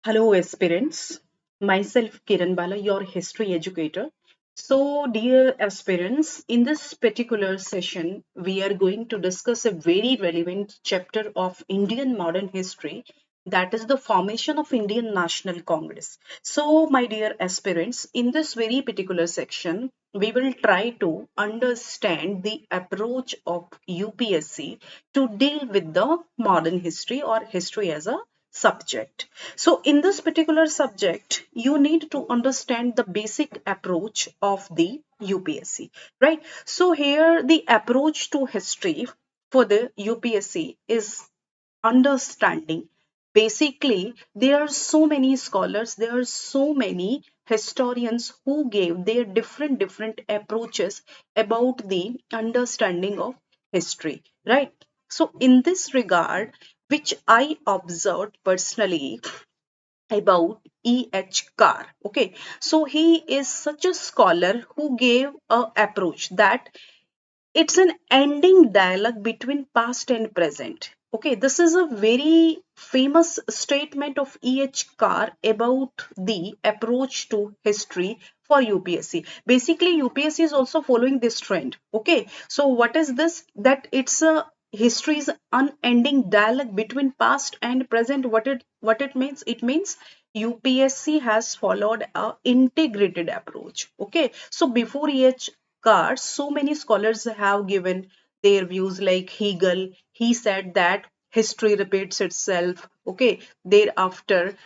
Hello, aspirants. Myself, Kiran Bala, your history educator. So, dear aspirants, in this particular session, we are going to discuss a very relevant chapter of Indian modern history, that is the formation of Indian National Congress. So, my dear aspirants, in this very particular section, we will try to understand the approach of UPSC to deal with the modern history or history as a subject. So in this particular subject, you need to understand the basic approach of the UPSC, right? So here the approach to history for the UPSC is understanding. Basically, there are so many scholars, there are so many historians who gave their different approaches about the understanding of history, right? So in this regard, which I observed personally about E.H. Carr. Okay, so he is such a scholar who gave a approach that it's an ending dialogue between past and present. Okay, this is a very famous statement of E.H. Carr about the approach to history for UPSC. Basically, UPSC is also following this trend. Okay, so what is this? That it's a history's unending dialogue between past and present. What it means? It means UPSC has followed a integrated approach. Okay, so before EH cards, so many scholars have given their views, like Hegel. He said that history repeats itself. Okay, thereafter,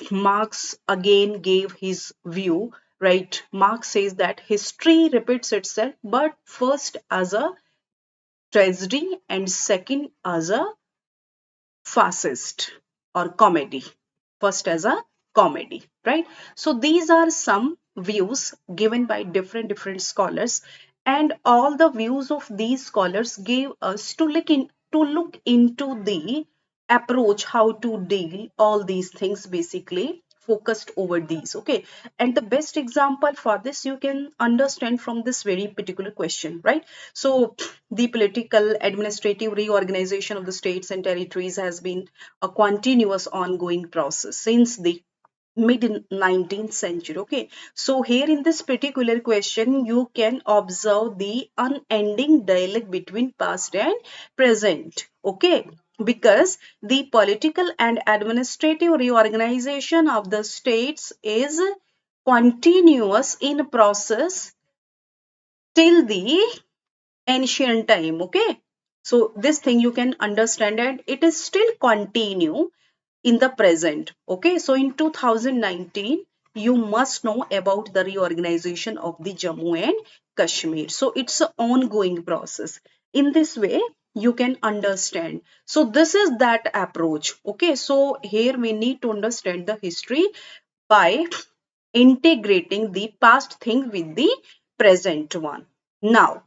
Marx again gave his view, right? Marx says that history repeats itself, but first as a tragedy and second as a fascist or comedy. First as a comedy, right? So these are some views given by different scholars, and all the views of these scholars gave us to look into the approach how to deal all these things, basically focused over these. Okay, and the best example for this you can understand from this very particular question, right? So the political administrative reorganization of the states and territories has been a continuous ongoing process since the mid 19th century. Okay, so here in this particular question you can observe the unending dialogue between past and present. Okay, because the political and administrative reorganization of the states is continuous in process till the ancient time. Okay, so this thing you can understand, and it is still continue in the present. Okay, so in 2019 you must know about the reorganization of the Jammu and Kashmir. So it's an ongoing process. In this way you can understand. So this is that approach. Okay, so here we need to understand the history by integrating the past thing with the present one. Now,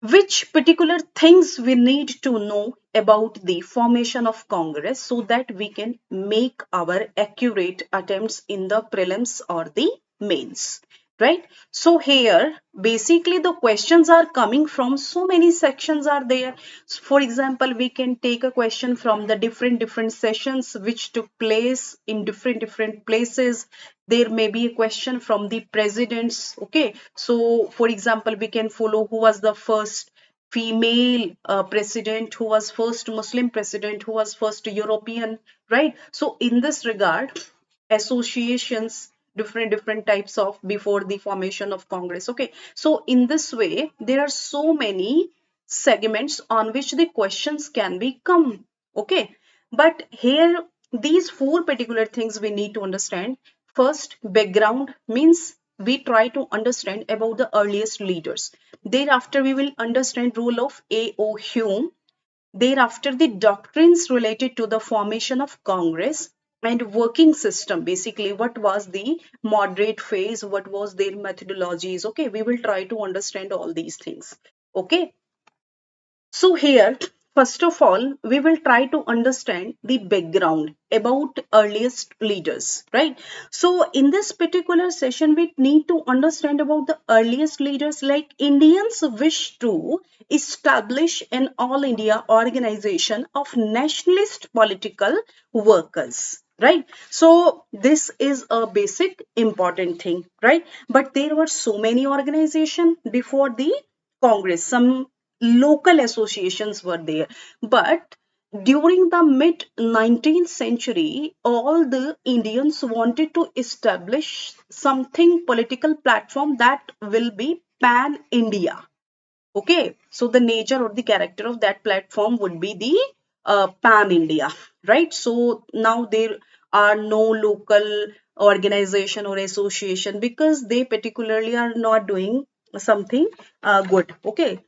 which particular things we need to know about the formation of Congress so that we can make our accurate attempts in the prelims or the mains, right? So here basically the questions are coming from so many sections are there. For example, we can take a question from the different sessions which took place in different places. There may be a question from the presidents. Okay, so for example, we can follow who was the first female president, who was first Muslim president, who was first European, right? So in this regard, associations, different types of before the formation of Congress. Okay, so in this way there are so many segments on which the questions can be come. Okay, but here these four particular things we need to understand. First, background means we try to understand about the earliest leaders. Thereafter we will understand role of A.O. Hume. Thereafter, the doctrines related to the formation of Congress and working system. Basically, what was the moderate phase? What was their methodologies? Okay, we will try to understand all these things. Okay, so here, first of all, we will try to understand the background about earliest leaders, right? So in this particular session, we need to understand about the earliest leaders, like Indians wish to establish an all India organization of nationalist political workers. right? So this is a basic important thing, right? But there were so many organizations before the Congress. Some local associations were there, but during the mid 19th century, all the Indians wanted to establish something political platform that will be pan India. Okay, so the nature or the character of that platform would be the pan India, right? So now there are no local organization or association because they particularly are not doing something good. Okay,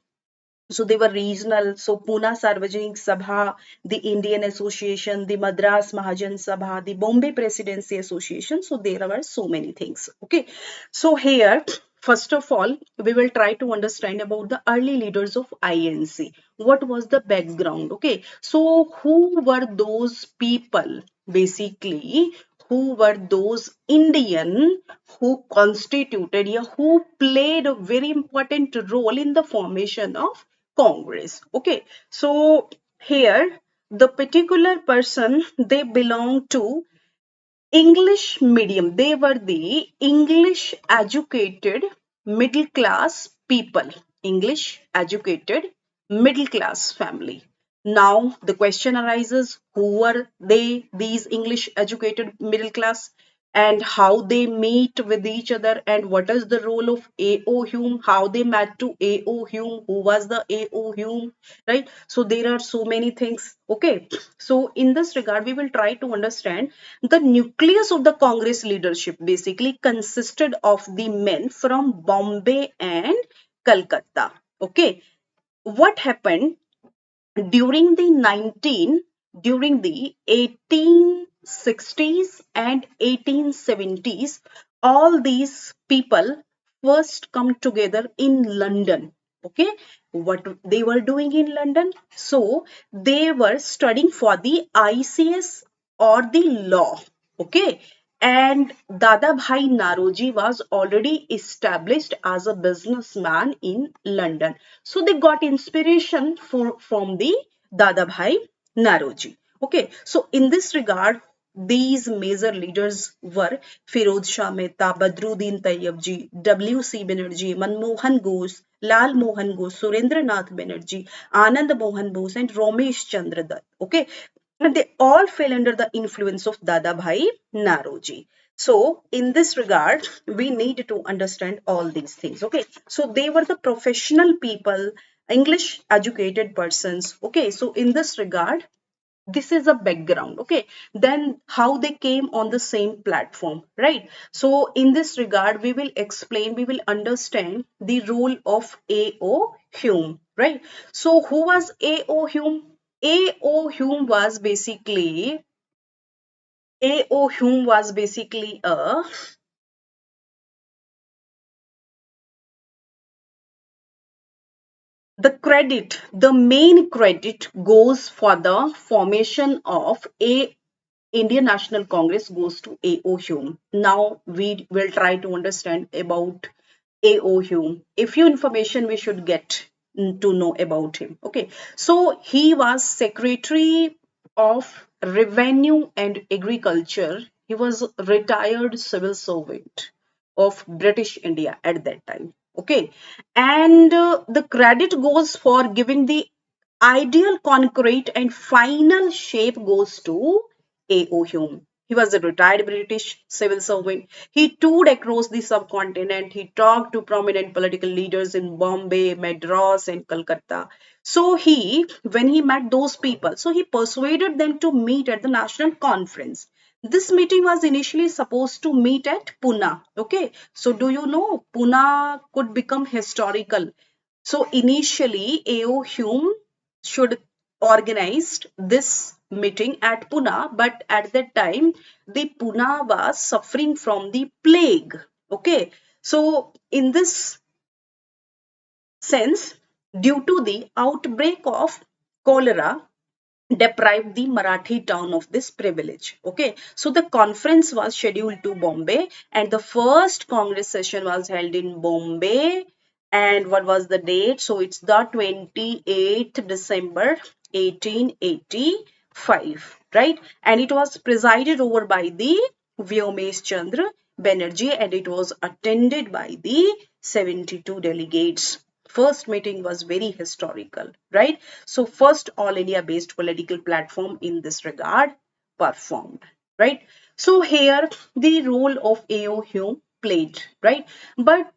so they were regional. So Pune Sarvajanik Sabha, the Indian Association, the Madras Mahajan Sabha, the Bombay Presidency Association. So there were so many things. Okay. So here, first of all, we will try to understand about the early leaders of INC. What was the background? Okay. So who were those people basically? Who were those Indian who constituted, yeah, who played a very important role in the formation of Congress? Okay, so here the particular person, they belong to English medium. They were the English educated middle class people. English educated middle class family. Now the question arises, who were they, these English educated middle class, and how they meet with each other, and what is the role of A.O. Hume, how they met to A.O. Hume, who was the A.O. Hume, right? So there are so many things. Okay, so in this regard, we will try to understand the nucleus of the Congress leadership basically consisted of the men from Bombay and Calcutta. Okay, what happened during the 1860s and 1870s? All these people first come together in London. Okay, what they were doing in London? So they were studying for the ICS or the law. Okay, and Dada Bhai Naroji was already established as a businessman in London. So they got inspiration from the Dada Bhai Naroji. Okay, so in this regard, these major leaders were Firoz Shah Mehta, Badruddin Tayyabji, W.C. Banerjee, Manmohan Ghosh, Lal Mohan Ghosh, Surendra Nath Banerjee, Anand Mohan Bose, and Ramesh Chandra Dutt. Okay, and they all fell under the influence of Dada Bhai Naroji. So, in this regard, we need to understand all these things. Okay, so they were the professional people, English educated persons. Okay, so in this regard, this is a background. Okay, then how they came on the same platform, right? So in this regard, we will explain, we will understand the role of A.O. Hume, right? So who was A.O. Hume? A.O. Hume was basically A.O. Hume was basically a the main credit goes for the formation of a Indian National Congress goes to A.O. Hume. Now we will try to understand about A.O. Hume. A few information we should get to know about him. Okay, so he was Secretary of Revenue and Agriculture. He was a retired civil servant of British India at that time. Okay, and the credit goes for giving the ideal concrete and final shape goes to A.O. Hume. He was a retired British civil servant. He toured across the subcontinent. He talked to prominent political leaders in Bombay, Madras, and Calcutta. So when he met those people, so he persuaded them to meet at the national conference. This meeting was initially supposed to meet at Pune. Okay, so do you know Pune could become historical? So initially, A.O. Hume should organized this meeting at Pune, but at that time, the Pune was suffering from the plague. Okay, so in this sense, due to the outbreak of cholera, deprived the Marathi town of this privilege. Okay, so the conference was scheduled to Bombay, and the first Congress session was held in Bombay. And what was the date? So it's the 28th December 1880. right? And it was presided over by the Vyomesh Chandra Banerjee, and it was attended by the 72 delegates. First meeting was very historical, right? So first all India based political platform in this regard performed, right? So here the role of A.O. Hume played, right? But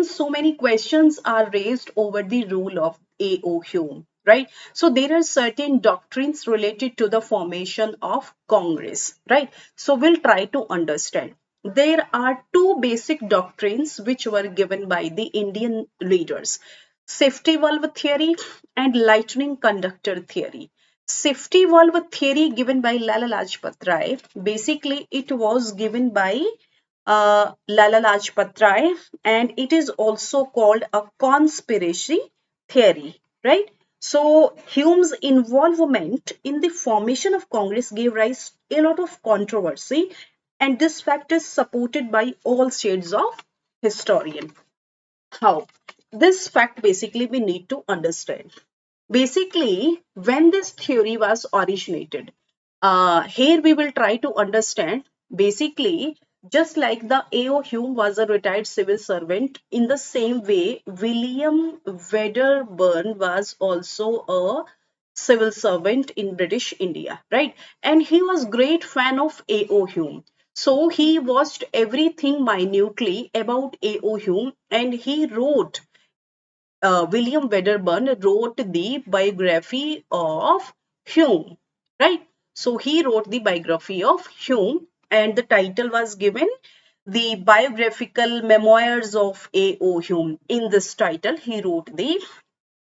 so many questions are raised over the role of A.O. Hume, right? So there are certain doctrines related to the formation of Congress, right? So we'll try to understand. There are two basic doctrines which were given by the Indian leaders: safety valve theory and lightning conductor theory. Safety valve theory given by Lala Lajpat Rai. Basically, it was given by Lala Lajpat Rai, and it is also called a conspiracy theory, right? So Hume's involvement in the formation of Congress gave rise a lot of controversy, and this fact is supported by all shades of historian. How? This fact basically we need to understand. Basically, when this theory was originated, here we will try to understand. Basically, just like the A.O. Hume was a retired civil servant, in the same way, William Wedderburn was also a civil servant in British India, right? And he was great fan of A.O. Hume. So he watched everything minutely about A.O. Hume, and he wrote William Wedderburn wrote the biography of Hume, right? So he wrote the biography of Hume, and the title was given The Biographical Memoirs of A.O. Hume. In this title, he wrote the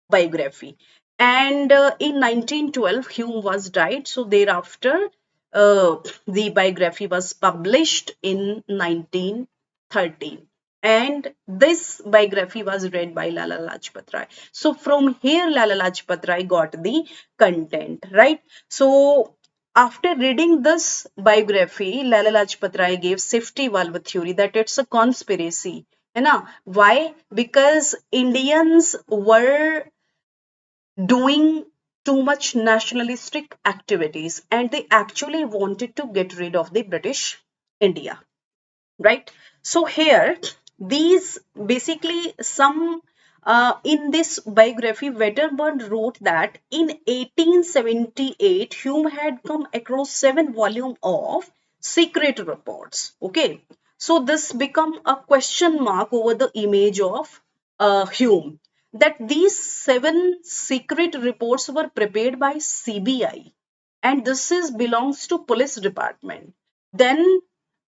biography. And in 1912, Hume was died. So thereafter, the biography was published in 1913. And this biography was read by Lala Lajpat Rai. So from here, Lala Lajpat Rai got the content, right? So after reading this biography, Lala Lajpat Rai gave safety valve theory that it's a conspiracy. है ना? Why? Because Indians were doing too much nationalistic activities and they actually wanted to get rid of the British India, right? So here, these basically some in this biography, Wedderburn wrote that in 1878, Hume had come across 7 volumes of secret reports. Okay, so this become a question mark over the image of Hume. That these 7 secret reports were prepared by CBI, and this is belongs to police department. Then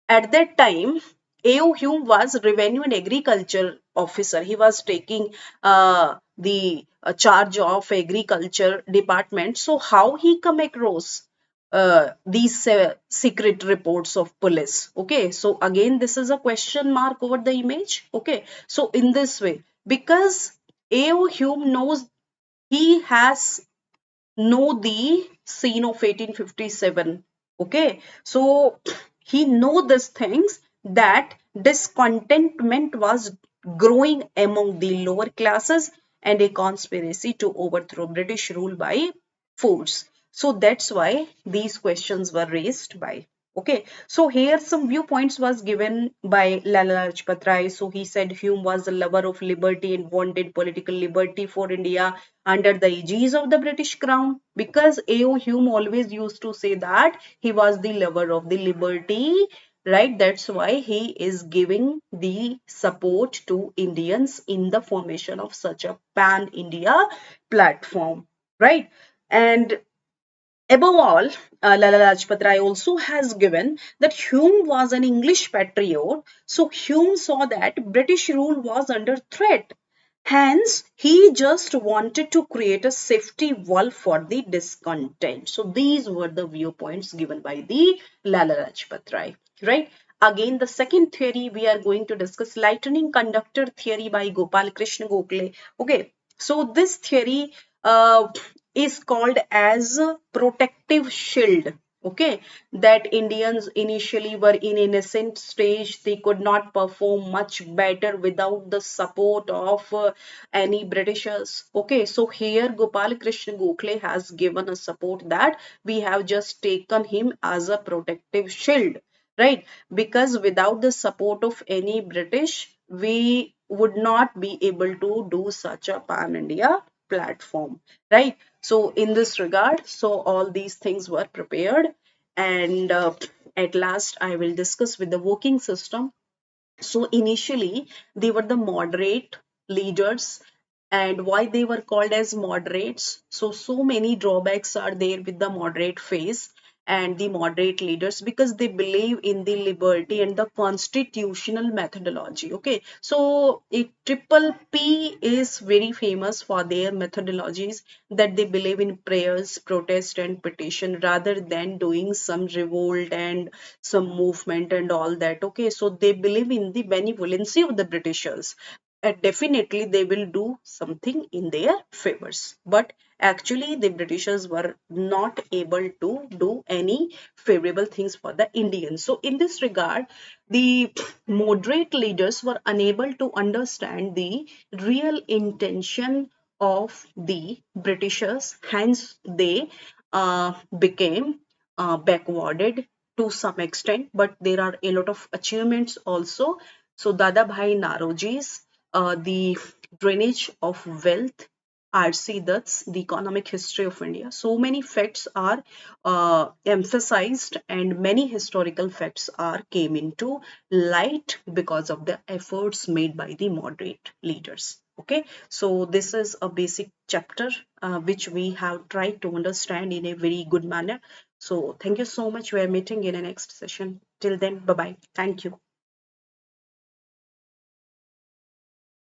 at that time, A.O. Hume was revenue and agriculture officer. He was taking the charge of agriculture department. So how he come across these secret reports of police? Okay, so again, this is a question mark over the image. Okay, so in this way, because A.O. Hume knows, he has know the scene of 1857. Okay, so he know these things, that discontentment was growing among the lower classes and a conspiracy to overthrow British rule by force. So that's why these questions were raised by. Okay, so here some viewpoints was given by Lala Lajpat Rai. So he said Hume was a lover of liberty and wanted political liberty for India under the aegis of the British Crown, because A.O. Hume always used to say that he was the lover of the liberty, right? That's why he is giving the support to Indians in the formation of such a pan-India platform, right? And above all, Lala Lajpat Rai also has given that Hume was an English patriot. So Hume saw that British rule was under threat. Hence, he just wanted to create a safety valve for the discontent. So these were the viewpoints given by the Lala Lajpat Rai, right? Again, the second theory we are going to discuss, lightning conductor theory by Gopal Krishna Gokhale. Okay, so this theory is called as protective shield. Okay, that Indians initially were in innocent stage, they could not perform much better without the support of any Britishers. Okay, so here Gopal Krishna Gokhale has given a support that we have just taken him as a protective shield, right? Because without the support of any British, we would not be able to do such a pan India platform, right? So in this regard, so all these things were prepared, and at last I will discuss with the working system. So initially, they were the moderate leaders, and why they were called as moderates. So many drawbacks are there with the moderate phase and the moderate leaders, because they believe in the liberty and the constitutional methodology. Okay, so a triple P is very famous for their methodologies, that they believe in prayers, protest, and petition rather than doing some revolt and some movement and all that. Okay, so they believe in the benevolency of the Britishers, and definitely they will do something in their favors. But actually, the Britishers were not able to do any favorable things for the Indians. So, in this regard, the moderate leaders were unable to understand the real intention of the Britishers, hence, they became backwarded to some extent, but there are a lot of achievements also. So Dada Bhai Naroji's the drainage of wealth, R.C. Dutt's The Economic History of India. So many facts are emphasized, and many historical facts are came into light because of the efforts made by the moderate leaders. Okay, so this is a basic chapter which we have tried to understand in a very good manner. So thank you so much. We are meeting in the next session. Till then, bye bye. Thank you.